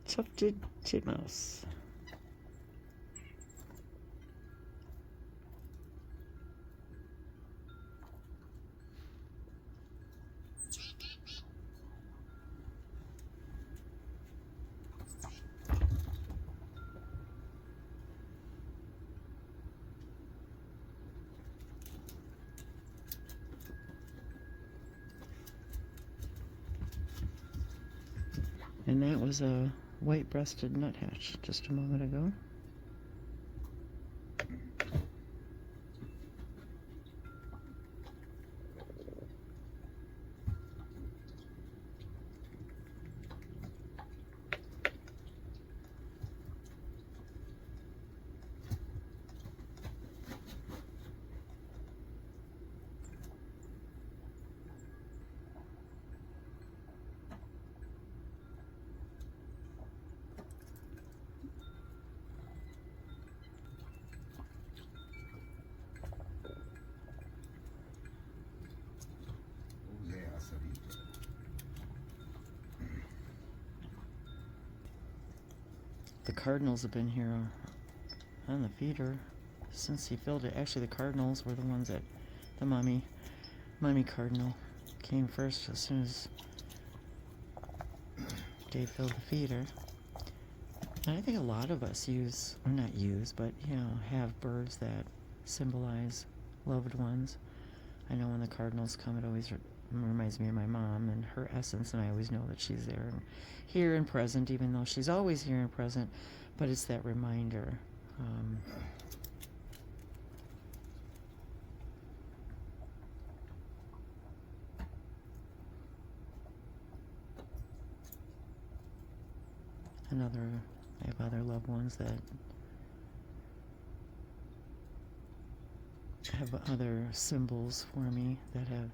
Tufted titmouse. And that was a white-breasted nuthatch just a moment ago. The cardinals have been here on the feeder since he filled it. Actually, the cardinals were the ones that the mommy cardinal came first as soon as Dave filled the feeder. And I think a lot of us use, or not use, but have birds that symbolize loved ones. I know when the cardinals come, it always reminds me of my mom and her essence, and I always know that she's there and here and present, even though she's always here and present, but it's that reminder. I have other loved ones that have other symbols for me that have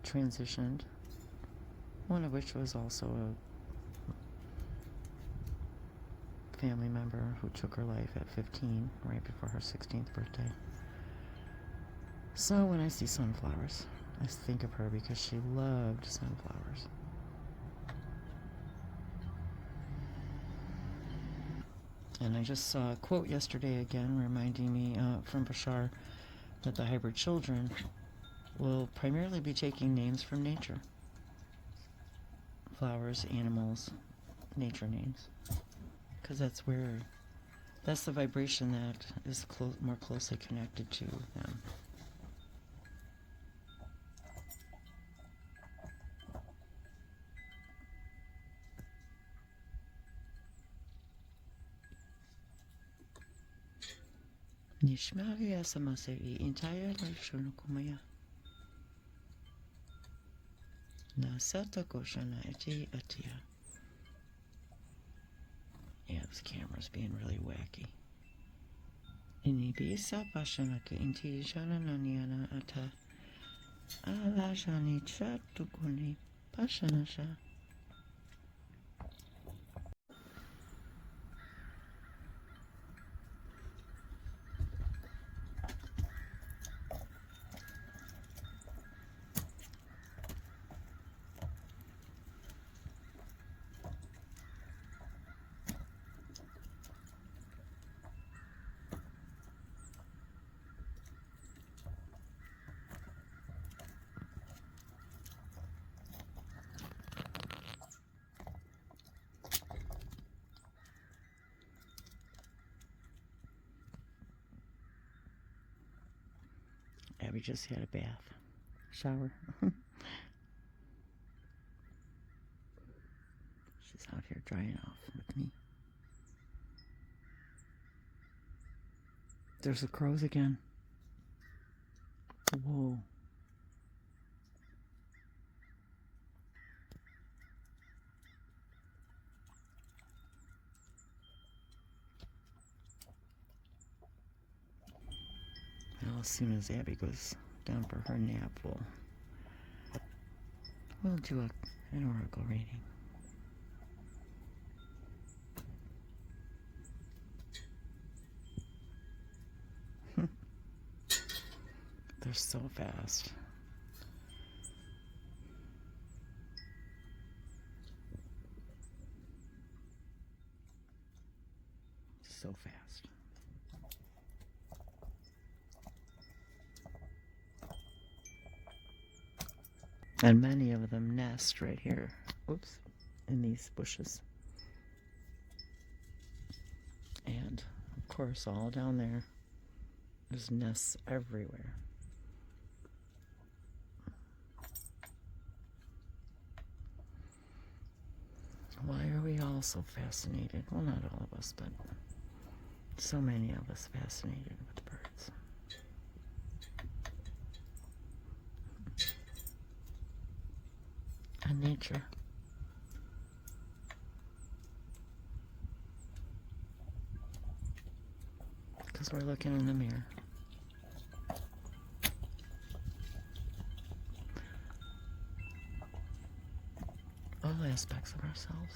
transitioned. One of which was also a family member who took her life at 15, right before her 16th birthday. So when I see sunflowers, I think of her because she loved sunflowers. And I just saw a quote yesterday again reminding me from Bashar that the hybrid children will primarily be taking names from nature. Flowers, animals, nature names. Because that's the vibration that is more closely connected to them. Nishmari asamasei entire life shunukumaya. Nasata koshana eti atia. Yeah, this camera's being really wacky. Inibisa pashanaka inti shanananiana ata. Ala shani chatukuni pashanasha. Abby just had a bath. Shower. She's out here drying off with me. There's the crows again. Whoa. Well, as soon as Abby goes down for her nap, we'll do an oracle reading. They're so fast. so fast. And many of them nest right here. Oops, in these bushes. And, of course, all down there, there's nests everywhere. Why are we all so fascinated? Well, not all of us, but so many of us fascinated with birds. And nature. Because we're looking in the mirror. All aspects of ourselves.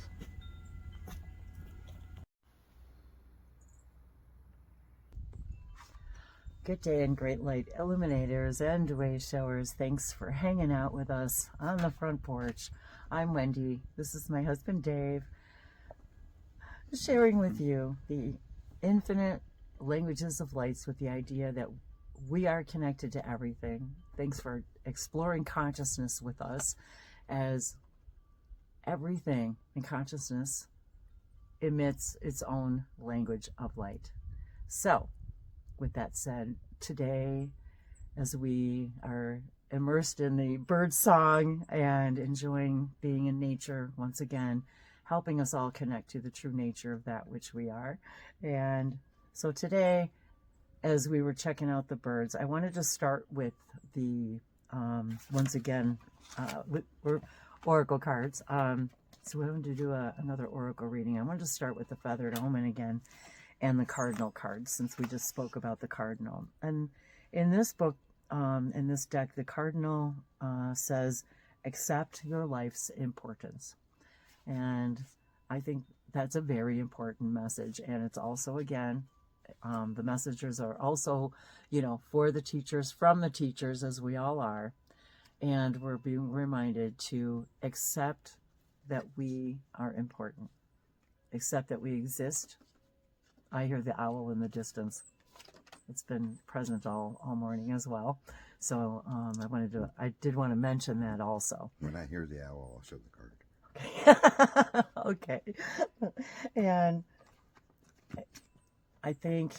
Good day and great light illuminators and wave showers. Thanks for hanging out with us on the front porch. I'm Wendy. This is my husband Dave, sharing with you the infinite languages of lights with the idea that we are connected to everything. Thanks for exploring consciousness with us, as everything in consciousness emits its own language of light. So, with that said, today, as we are immersed in the bird song and enjoying being in nature once again, helping us all connect to the true nature of that which we are. And so today, as we were checking out the birds, I wanted to start with the, once again, oracle cards. So we're going to do another oracle reading. I wanted to start with the feathered omen again, and the cardinal cards, since we just spoke about the cardinal. And in this book, in this deck, the cardinal says, accept your life's importance. And I think that's a very important message. And it's also, again, the messages are also, for the teachers, from the teachers, as we all are. And we're being reminded to accept that we are important, accept that we exist. I hear the owl in the distance. It's been present all morning as well. So I did want to mention that also. When I hear the owl, I'll show the card. Okay. And I think,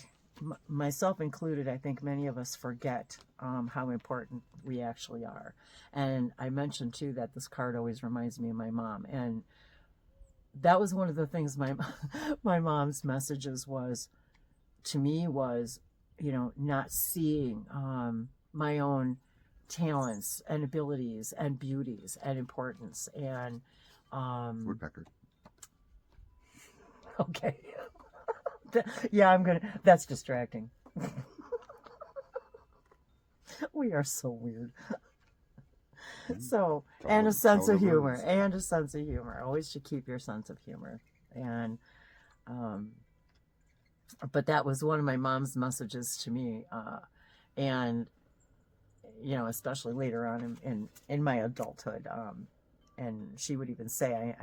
myself included, I think many of us forget how important we actually are. And I mentioned too that this card always reminds me of my mom. And that was one of the things my mom's messages was to me was, not seeing my own talents and abilities and beauties and importance. And Woodpecker. Okay. Yeah, that's distracting. We are so weird. So, and a sense of humor, Always should keep your sense of humor. And, but that was one of my mom's messages to me. And, especially later on in my adulthood. And she would even say,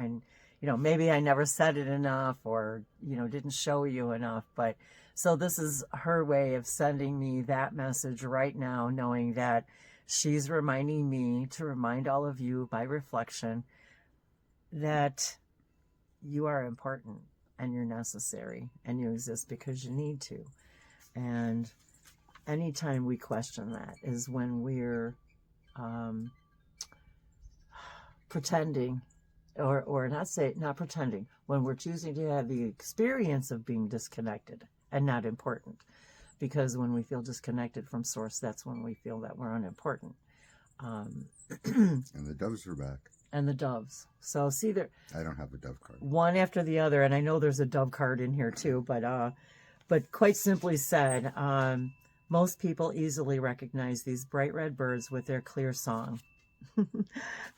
maybe I never said it enough, or, didn't show you enough. But so this is her way of sending me that message right now, knowing that she's reminding me to remind all of you by reflection that you are important and you're necessary and you exist because you need to. And anytime we question that is when we're pretending, or not pretending, when we're choosing to have the experience of being disconnected and not important. Because when we feel disconnected from source, that's when we feel that we're unimportant. And the doves are back. And the doves. So see there. I don't have a dove card. One after the other, and I know there's a dove card in here too. But quite simply said, most people easily recognize these bright red birds with their clear song.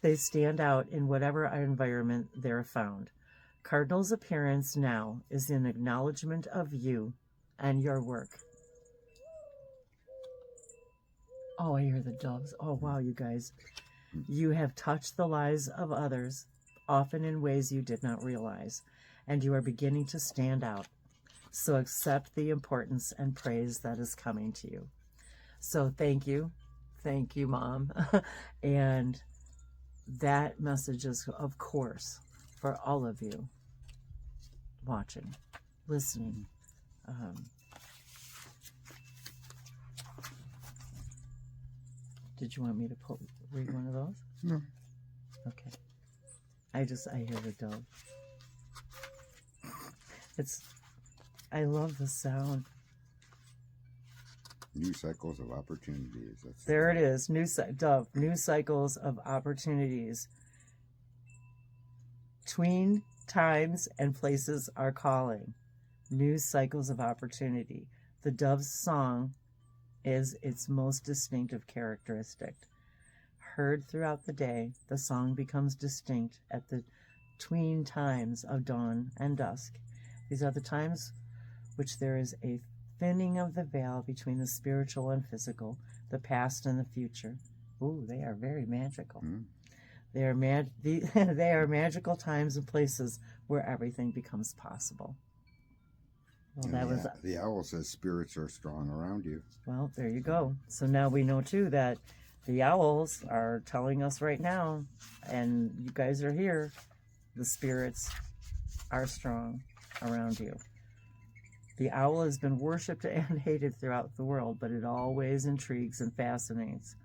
They stand out in whatever environment they're found. Cardinal's appearance now is an acknowledgement of you and your work. Oh, I hear the doves. Oh, wow, you guys. You have touched the lives of others, often in ways you did not realize, and you are beginning to stand out. So accept the importance and praise that is coming to you. So thank you, Mom. And that message is, of course, for all of you watching, listening. Did you want me to read one of those? No. Okay. I hear the dove. I love the sound. New cycles of opportunities. There it is. Dove. New cycles of opportunities. Tween times and places are calling. New cycles of opportunity. The dove's song is its most distinctive characteristic. Heard throughout the day, the song becomes distinct at the tween times of dawn and dusk. These are the times which there is a thinning of the veil between the spiritual and physical, the past and the future. Ooh, they are very magical. They are magical times and places where everything becomes possible. Well, the owl says spirits are strong around you. Well, there you go. So now we know too that the owls are telling us right now, and you guys are here, the spirits are strong around you. The owl has been worshipped and hated throughout the world, but it always intrigues and fascinates.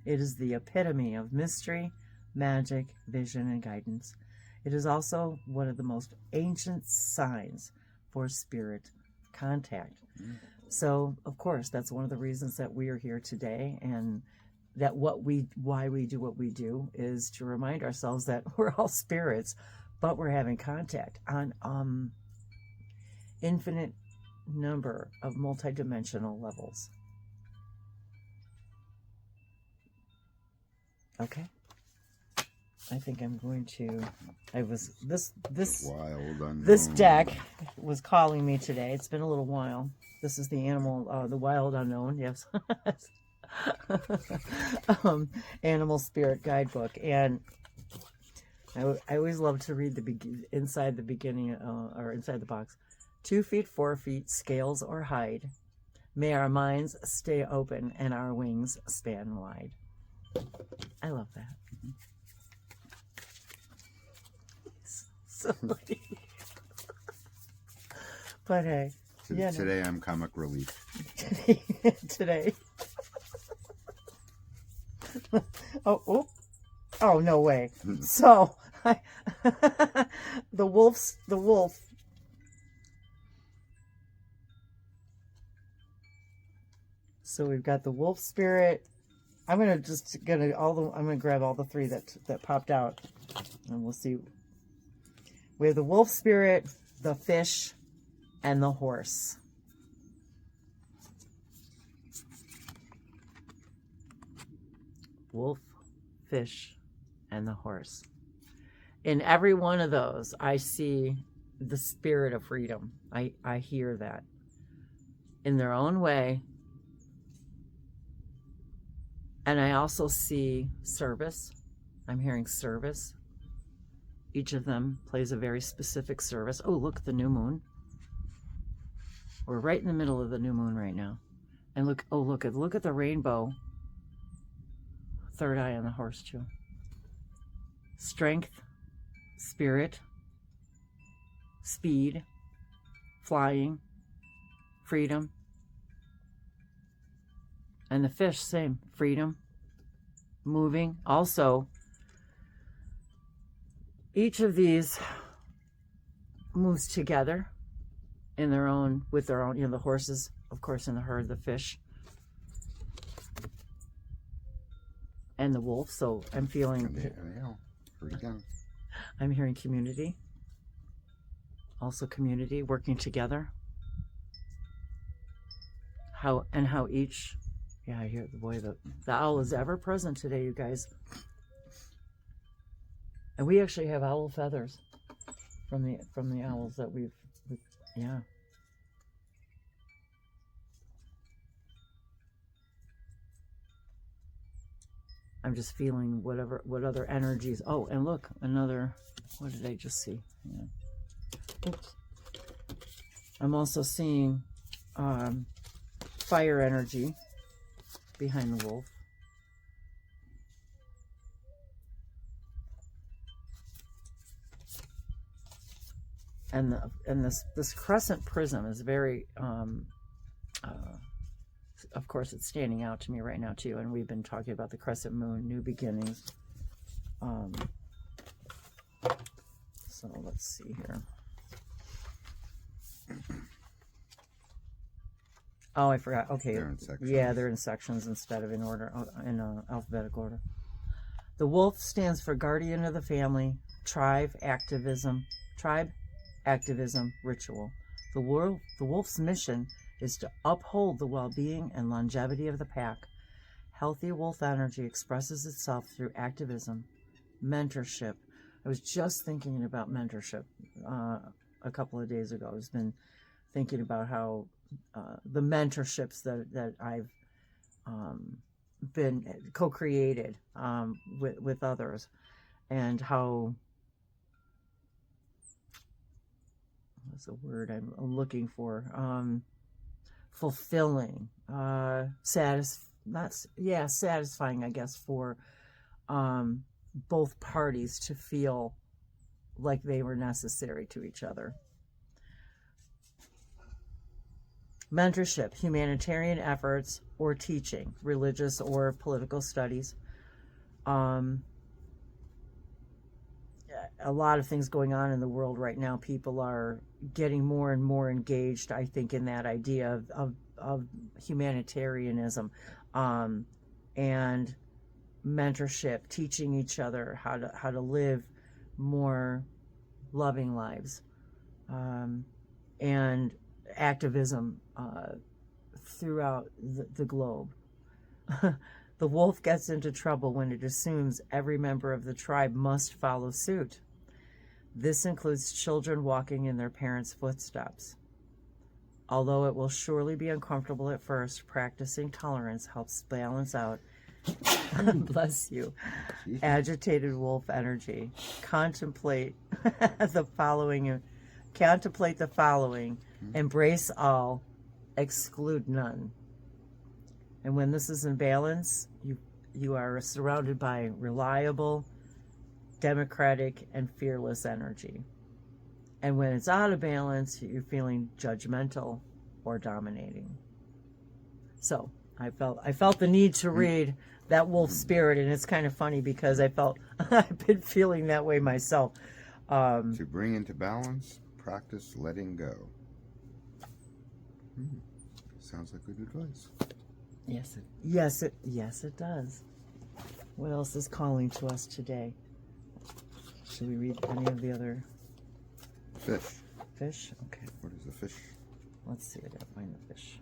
It is the epitome of mystery, magic, vision, and guidance. It is also one of the most ancient signs for spirit contact. So, of course, that's one of the reasons that we are here today, and that why we do what we do is to remind ourselves that we're all spirits, but we're having contact on infinite number of multidimensional levels. Okay. I think I'm going to. This deck was calling me today. It's been a little while. This is the the wild unknown. Yes. Animal spirit guidebook, and I always love to read inside the beginning or inside the box. 2 feet, 4 feet, scales or hide. May our minds stay open and our wings span wide. I love that. Somebody. But hey, today I'm comic relief. Today. Oh, no way. So, the wolf. So we've got the wolf spirit. I'm gonna grab all the 3 that popped out, and we'll see. We have the wolf spirit, the fish, and the horse. Wolf, fish, and the horse. In every one of those, I see the spirit of freedom. I hear that. In their own way. And I also see service. I'm hearing service. Each of them plays a very specific service. Oh, look, the new moon. We're right in the middle of the new moon right now. And look at the rainbow. Third eye on the horse, too. Strength, spirit, speed, flying, freedom. And the fish, same. Freedom, moving. Also, each of these moves together with their own, the horses, of course, in the herd, the fish, and the wolf. So I'm feeling, Heard again. I'm hearing community. Also community, working together. How each, I hear the owl is ever present today, you guys. And we actually have owl feathers from the owls that we've yeah. I'm just feeling what other energies. Oh, and look, what did I just see? Yeah. Oops. I'm also seeing fire energy behind the wolf. And this crescent prism is very, of course, it's standing out to me right now too. And we've been talking about the crescent moon, new beginnings. So let's see here. Oh, I forgot. Okay. They're in sections. Yeah, they're in sections instead of in order, in alphabetical order. The wolf stands for guardian of the family, tribe, activism, ritual. The wolf's mission is to uphold the well-being and longevity of the pack. Healthy wolf energy expresses itself through activism, mentorship. I was just thinking about mentorship a couple of days ago. I've been thinking about how the mentorships that I've been co-created with others, and how, what's the word I'm looking for? Fulfilling, satisfying, I guess, for both parties to feel like they were necessary to each other. Mentorship, humanitarian efforts, or teaching, religious or political studies. A lot of things going on in the world right now. People are getting more and more engaged, I think, in that idea of humanitarianism, and mentorship, teaching each other how to live more loving lives, and activism throughout the globe. The wolf gets into trouble when it assumes every member of the tribe must follow suit. This includes children walking in their parents' footsteps. Although it will surely be uncomfortable at first, practicing tolerance helps balance out bless you, agitated wolf energy. Contemplate the following. Embrace all, exclude none. And when this is in balance, you are surrounded by reliable, democratic, and fearless energy. And when it's out of balance, you're feeling judgmental or dominating. So I felt the need to read that wolf spirit, and it's kind of funny because I've been feeling that way myself. To bring into balance, practice letting go. Sounds like good advice. Yes, it does. What else is calling to us today? Should we read any of the other? Fish. Fish? Okay. What is a fish? Let's see. I gotta find the fish.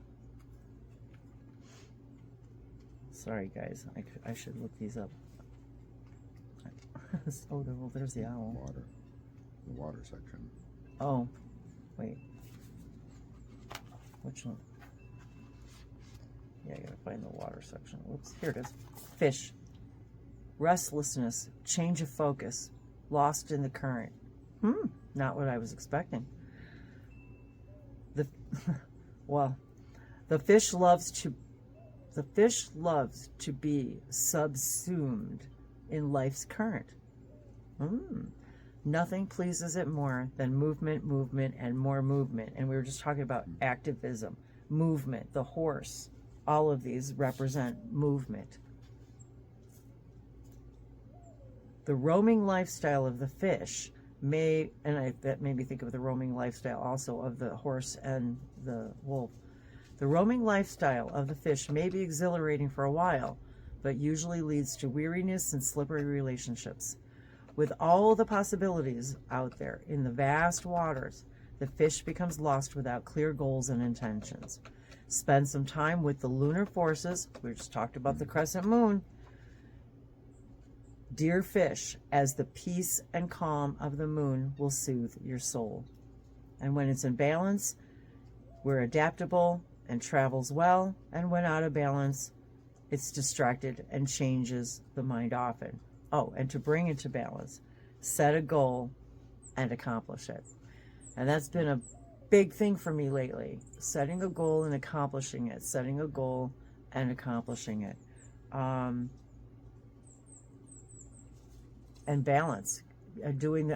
Sorry, guys. I should look these up. Oh, there's the owl. Water. The water section. Oh, wait. Which one? Yeah, I gotta find the water section. Whoops, here it is. Fish. Restlessness, change of focus, lost in the current. Not what I was expecting. The fish loves to be subsumed in life's current. Nothing pleases it more than movement, and more movement. And we were just talking about activism, movement, the horse. All of these represent movement. The roaming lifestyle of the fish that made me think of the roaming lifestyle also of the horse and the wolf. The roaming lifestyle of the fish may be exhilarating for a while, but usually leads to weariness and slippery relationships. With all the possibilities out there in the vast waters, the fish becomes lost without clear goals and intentions. Spend some time with the lunar forces. We just talked about the crescent moon. Dear fish, as the peace and calm of the moon will soothe your soul. And when it's in balance, we're adaptable and travels well. And when out of balance, it's distracted and changes the mind often. Oh, and to bring it to balance, set a goal and accomplish it. And that's been big thing for me lately. Setting a goal and accomplishing it. Setting a goal and accomplishing it. And balance. Doing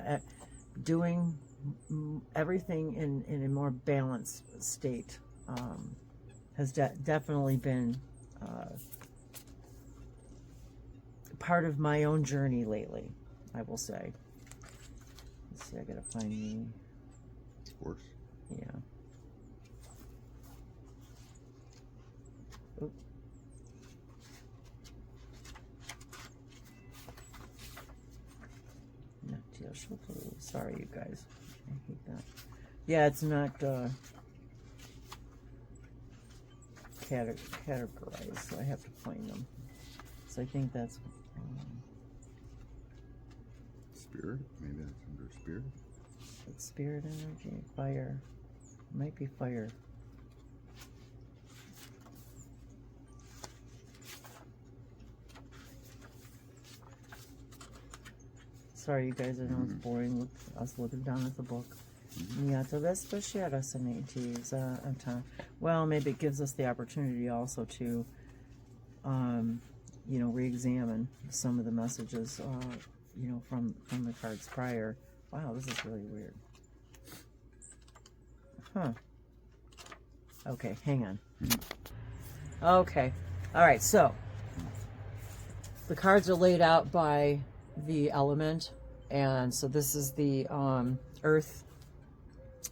everything in a more balanced state has definitely been part of my own journey lately, I will say. Let's see, I gotta find the... Horse. Yeah. Oop. Not teal blue. Sorry, you guys. I hate that. Yeah, it's not categorized, so I have to find them. So I think that's Spirit. Maybe that's under spirit. it's spirit energy, fire. It might be fire. Sorry, you guys. I know it's boring with us looking down at the book. Well, maybe it gives us the opportunity also to, you know, re-examine some of the messages, you know, from the cards prior. Wow, this is really weird. Huh. Okay, hang on. Okay. All right, so the cards are laid out by the element, and so this is the earth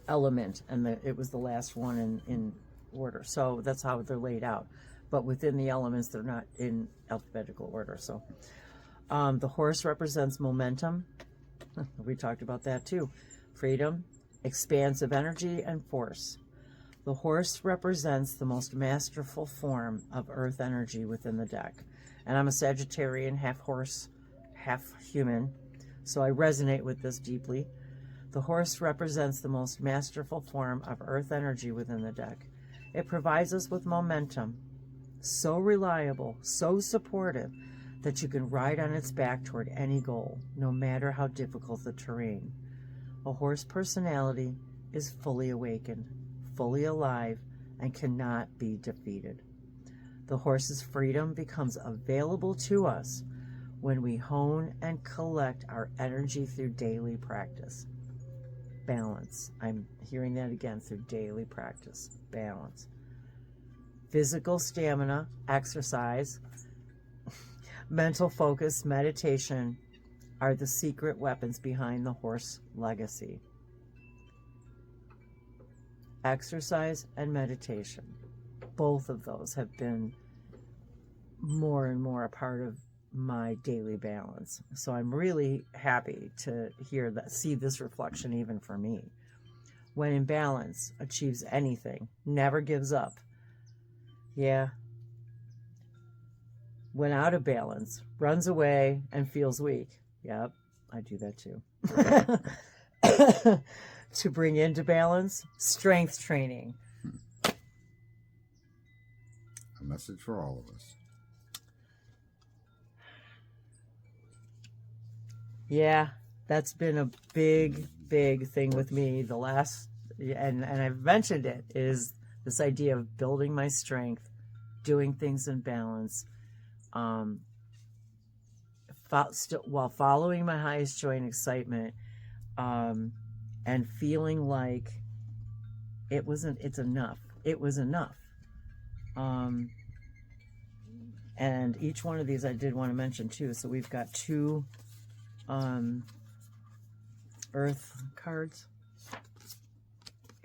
element, and it was the last one in order, so that's how they're laid out. But within the elements, they're not in alphabetical order. So the horse represents momentum. We talked about that too. Freedom, expansive energy, and force. The horse represents the most masterful form of earth energy within the deck. And I'm a Sagittarian, half horse, half human, so I resonate with this deeply. The horse represents the most masterful form of earth energy within the deck. It provides us with momentum, so reliable, so supportive, that you can ride on its back toward any goal, no matter how difficult the terrain. A horse personality is fully awakened, fully alive, and cannot be defeated. The horse's freedom becomes available to us when we hone and collect our energy through daily practice. Balance. I'm hearing that again, through daily practice. Balance. Physical stamina, exercise, mental focus, meditation are the secret weapons behind the horse legacy. Exercise and meditation. Both of those have been more and more a part of my daily balance. So I'm really happy to hear that, see this reflection even for me. When in balance, achieves anything, never gives up. Yeah. When out of balance, runs away and feels weak. Yep, I do that too. To bring into balance, strength training. A message for all of us. Yeah, that's been a big thing with me. The last, and I've mentioned it, is this idea of building my strength, doing things in balance, while following my highest joy and excitement, and feeling like it's enough. It was enough. And each one of these I did want to mention too. So we've got two earth cards,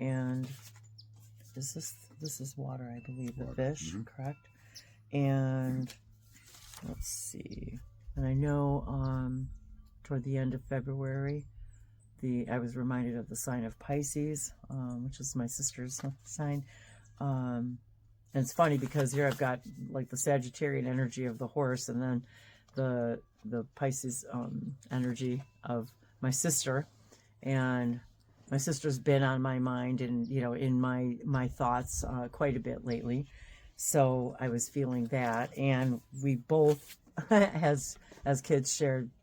and this is water, I believe, the fish, correct? And let's see, and I know toward the end of February, I was reminded of the sign of Pisces, which is my sister's sign. And it's funny because here I've got like the Sagittarian energy of the horse, and then the Pisces energy of my sister. And my sister's been on my mind and, you know, in my thoughts quite a bit lately. So I was feeling that, and we both as kids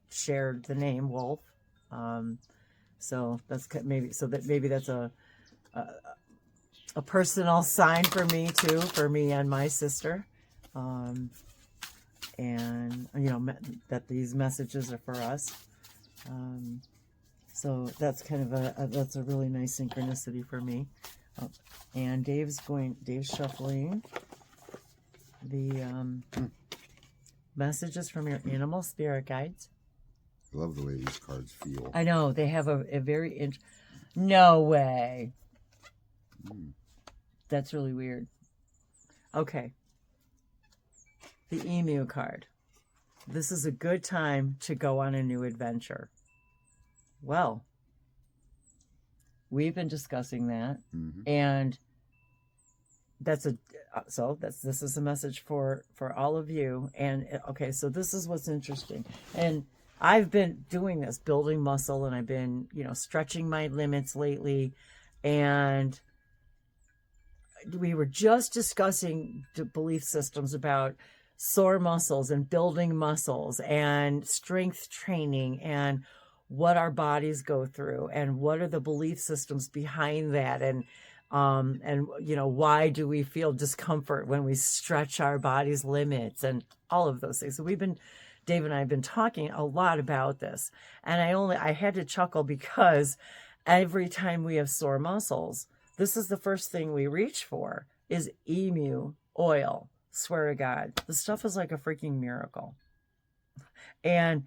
shared the name Wolf. So that's maybe that's a a personal sign for me too, for me and my sister. And that these messages are for us. So that's kind of that's a really nice synchronicity for me. And Dave's shuffling the messages from your animal spirit guides. I love the way these cards feel. I know they have a very no way. That's really weird. Okay. The emu card. This is a good time to go on a new adventure. Well, we've been discussing that, and this is a message for all of you. And okay, so this is what's interesting. And I've been doing this, building muscle, and I've been, stretching my limits lately. And we were just discussing the belief systems about sore muscles and building muscles and strength training and what our bodies go through and what are the belief systems behind that, and why do we feel discomfort when we stretch our body's limits and all of those things. So Dave and I have been talking a lot about this, and I had to chuckle because every time we have sore muscles, this is the first thing we reach for is emu oil. Swear to God, the stuff is like a freaking miracle. And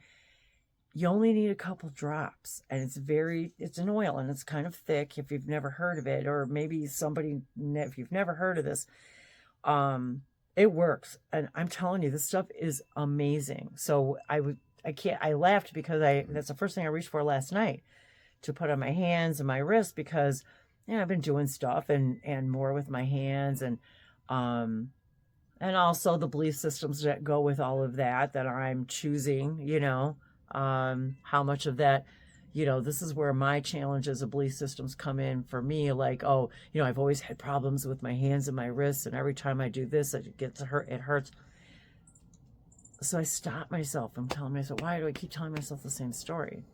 you only need a couple drops, and it's an oil, and it's kind of thick if you've never heard of it, or maybe if you've never heard of this, it works. And I'm telling you, this stuff is amazing. So I laughed because that's the first thing I reached for last night to put on my hands and my wrists, because I've been doing stuff and more with my hands, and also the belief systems that go with all of that I'm choosing, how much of that, this is where my challenges of belief systems come in for me. Like, I've always had problems with my hands and my wrists, and every time I do this, it hurts. So I stop myself from telling myself, why do I keep telling myself the same story?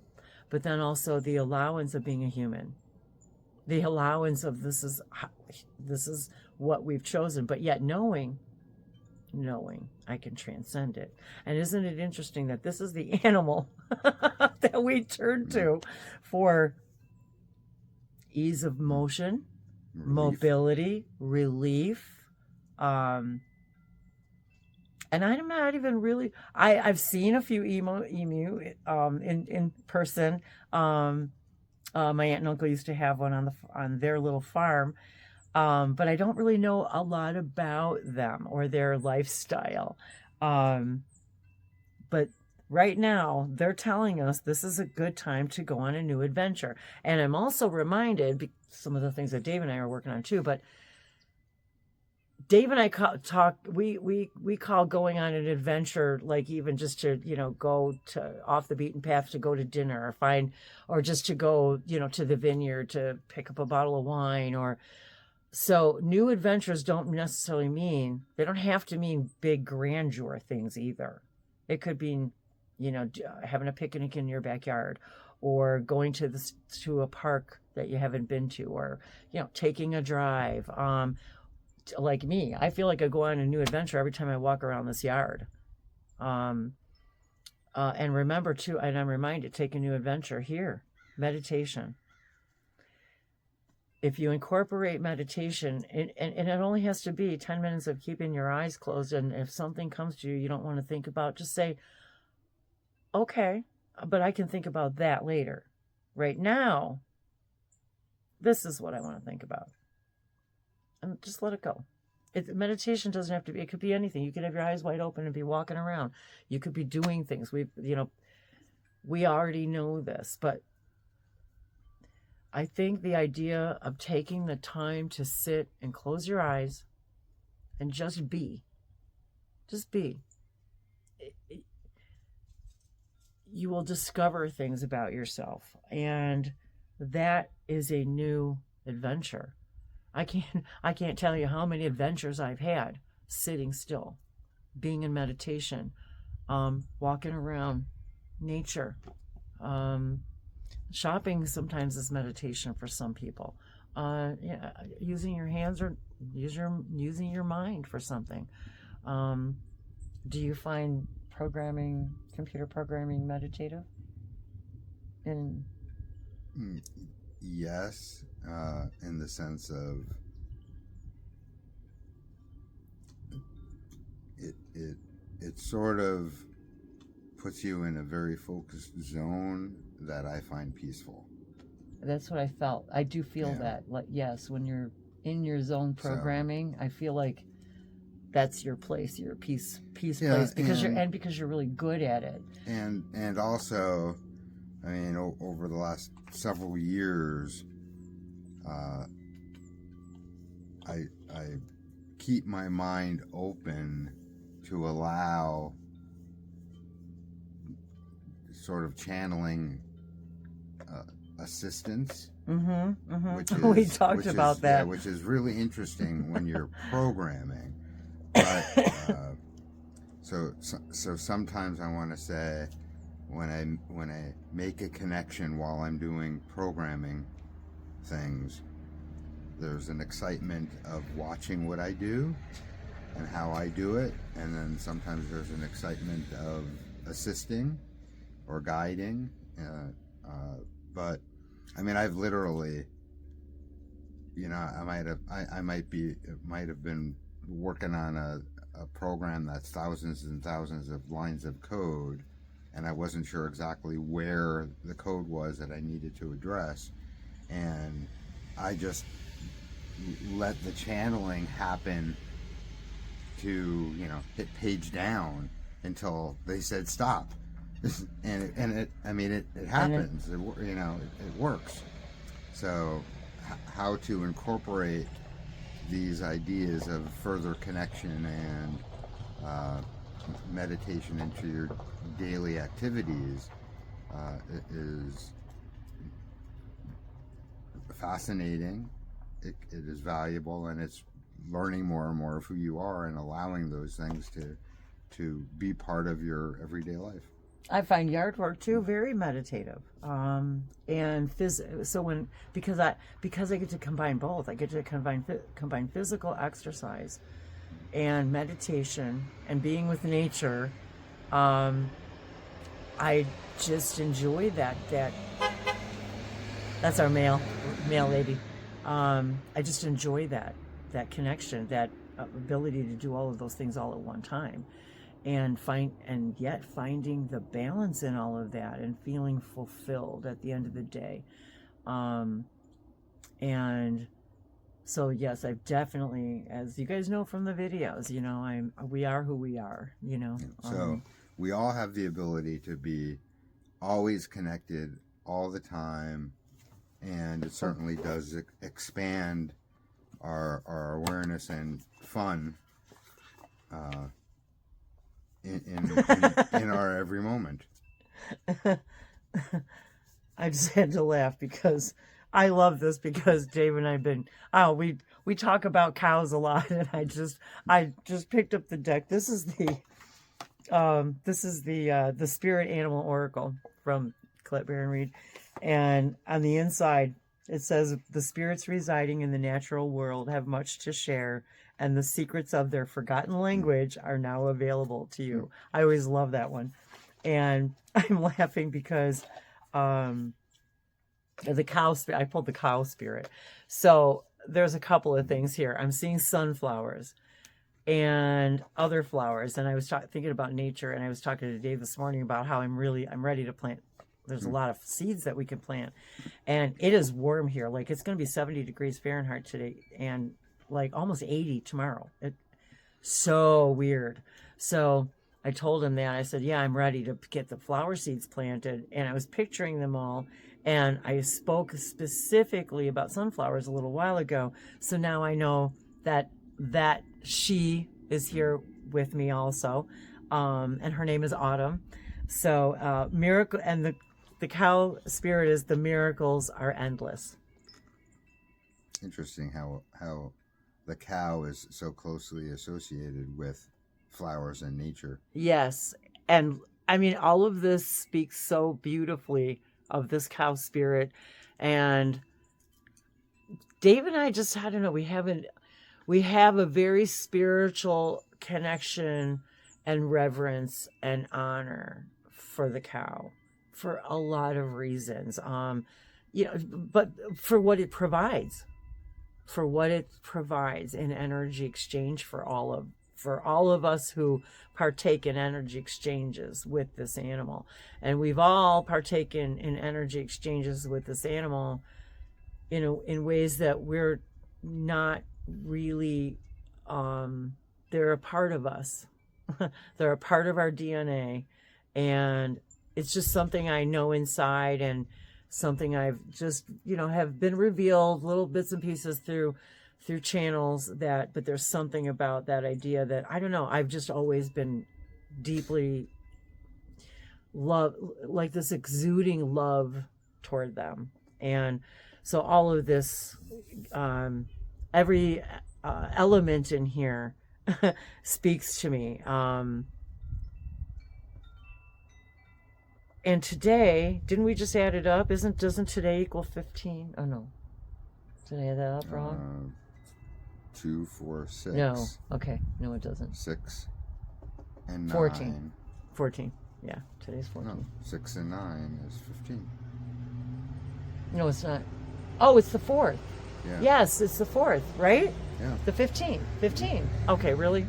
But then also the allowance of being a human, the allowance of this is what we've chosen, but yet knowing I can transcend it. And isn't it interesting that this is the animal that we turn to for ease of motion, mobility, relief. And I'm not even really, I've seen a few emu in person. My aunt and uncle used to have one on their little farm. But I don't really know a lot about them or their lifestyle. But right now, they're telling us this is a good time to go on a new adventure. And I'm also reminded, some of the things that Dave and I are working on too, but Dave and I we call going on an adventure, like even just to, go to off the beaten path to go to dinner or just to go, to the vineyard to pick up a bottle of wine. So new adventures don't necessarily mean, they don't have to mean big grandeur things either. It could be, having a picnic in your backyard, or going to a park that you haven't been to, or, taking a drive. Like me, I feel like I go on a new adventure every time I walk around this yard. And remember too, and I'm reminded, take a new adventure here, meditation. If you incorporate meditation, and it only has to be 10 minutes of keeping your eyes closed, and if something comes to you don't want to think about, just say, okay, but I can think about that later. Right now, this is what I want to think about. And just let it go. Meditation doesn't have to be, it could be anything. You could have your eyes wide open and be walking around. You could be doing things. We already know this, but I think the idea of taking the time to sit and close your eyes and just be, you will discover things about yourself. And that is a new adventure. I can't tell you how many adventures I've had sitting still, being in meditation, walking around nature, shopping sometimes is meditation for some people. Yeah, using your hands or using your mind for something. Do you find computer programming meditative? Yes, in the sense of it sort of puts you in a very focused zone that I find peaceful. That's what I felt. I do feel that. Like, yes, when you're in your zone programming, I feel like that's your place, your peace place, because you're really good at it. And also, I mean, over the last several years, I keep my mind open to allow sort of channeling assistance. Which is, we talked about that. Yeah, which is really interesting when you're programming. But so sometimes I want to say when I make a connection while I'm doing programming things, there's an excitement of watching what I do and how I do it, and then sometimes there's an excitement of assisting or guiding. But I mean, I've literally, I might have been working on a program that's thousands and thousands of lines of code, and I wasn't sure exactly where the code was that I needed to address, and I just let the channeling happen to hit page down until they said stop. And it happens. It works. So how to incorporate these ideas of further connection and meditation into your daily activities is fascinating. It is valuable, and it's learning more and more of who you are and allowing those things to be part of your everyday life. I find yard work too very meditative, and because I get to combine both. I get to combine physical exercise and meditation and being with nature. I just enjoy that. That's our male lady. I just enjoy that connection, that ability to do all of those things all at one time. And finding the balance in all of that and feeling fulfilled at the end of the day. And so yes, I've definitely, as you guys know from the videos, we are who we are, So we all have the ability to be always connected all the time, and it certainly does expand our awareness and fun in our every moment. I just had to laugh because I love this, because Dave and I've been we talk about cows a lot, and I just picked up the deck. This is the Spirit Animal Oracle from Colette Baron Reed, and on the inside it says, the spirits residing in the natural world have much to share, and the secrets of their forgotten language are now available to you. I always love that one. And I'm laughing because the cow spirit, I pulled the cow spirit. So there's a couple of things here. I'm seeing sunflowers and other flowers. And I was thinking about nature, and I was talking to Dave this morning about how I'm ready to plant. There's a lot of seeds that we can plant, and it is warm here. Like, it's going to be 70 degrees Fahrenheit today, and like almost 80 tomorrow. So weird. So I told him that. I said, yeah, I'm ready to get the flower seeds planted. And I was picturing them all. And I spoke specifically about sunflowers a little while ago. So now I know that she is here with me also. And her name is Autumn. So miracle, and the cow spirit is, the miracles are endless. Interesting how the cow is so closely associated with flowers and nature. Yes. And I mean, all of this speaks so beautifully of this cow spirit. And Dave and I just, I don't know, we have a very spiritual connection and reverence and honor for the cow for a lot of reasons. But for what it provides, in energy exchange for all of us who partake in energy exchanges with this animal. And we've all partaken in energy exchanges with this animal, in ways that we're not really, they're a part of us. They're a part of our DNA. And it's just something I know inside, and something I've just, have been revealed little bits and pieces through channels but there's something about that idea that, I don't know, I've just always been deeply like this exuding love toward them. And so all of this, every element in here speaks to me. And today, didn't we just add it up? Doesn't today equal 15? Oh no. Did I add that up wrong? 2, 4, 6. No. Okay. No, it doesn't. 6 and 9. 14. 14. Yeah. Today's 14. No, 6 and 9 is 15. No, it's not. Oh, it's the 4th. Yeah. Yes, it's the 4th, right? Yeah. The 15. 15. Okay, really?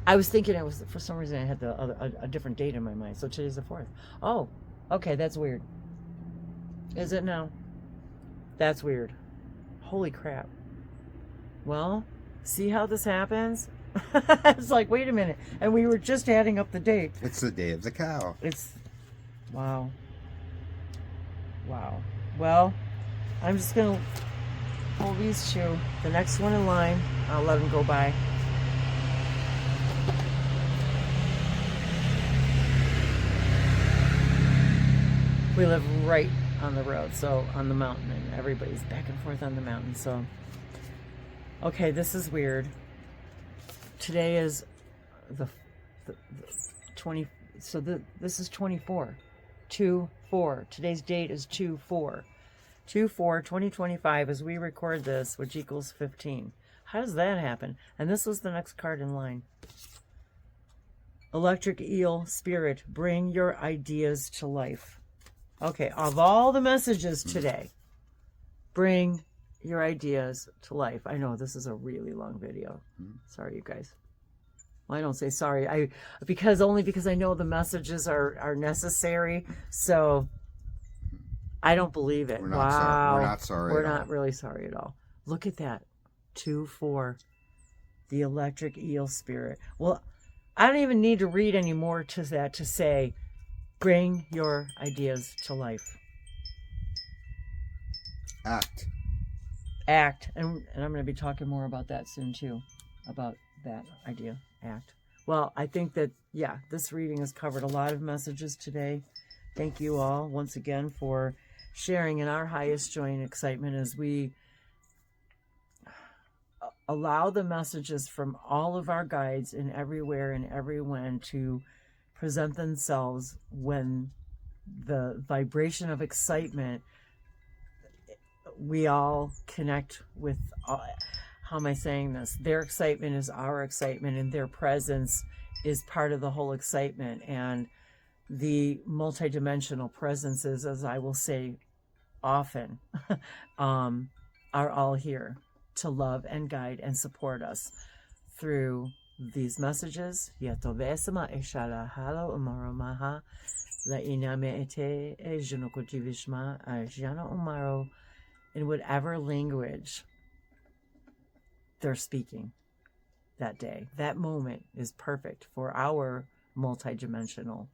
I was thinking for some reason I had a different date in my mind. So today's the 4th. Oh, okay, that's weird. Is it now? That's weird. Holy crap. Well, see how this happens? It's like, wait a minute. And we were just adding up the date. It's the day of the cow. Wow. Well, I'm just going to pull these two. The next one in line, I'll let them go by. We live right on the road, so on the mountain, and everybody's back and forth on the mountain. So, okay, this is weird. Today is the 20. So this is 24. 2/4. Today's date is 2/4. 2/4/2025 as we record this, which equals 15. How does that happen? And this was the next card in line. Electric Eel Spirit, bring your ideas to life. Okay, of all the messages today, bring your ideas to life. I know this is a really long video. Sorry, you guys. Well, I don't say sorry. Because I know the messages are necessary. So I don't believe it. We're not sorry. We're not sorry. We're not really sorry at all. Look at that. 2/4. The Electric Eel Spirit. Well, I don't even need to read any more to that to say, bring your ideas to life. Act. And I'm going to be talking more about that soon too, about that idea, act. Well, I think that, this reading has covered a lot of messages today. Thank you all once again for sharing in our highest joy and excitement as we allow the messages from all of our guides in everywhere and everyone to present themselves when the vibration of excitement, we all connect with, how am I saying this? Their excitement is our excitement, and their presence is part of the whole excitement. And the multidimensional presences, as I will say often, are all here to love and guide and support us through these messages. Yatovesama eshala halo umaromaha la iname ete ejanokotivishma ajana umaro, in whatever language they're speaking that day. That moment is perfect for our multidimensional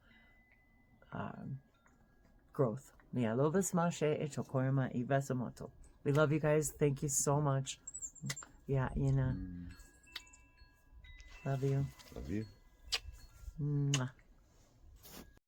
growth. We love you guys. Thank you so much. Yeah, Ina. Love you. Love you. Mwah.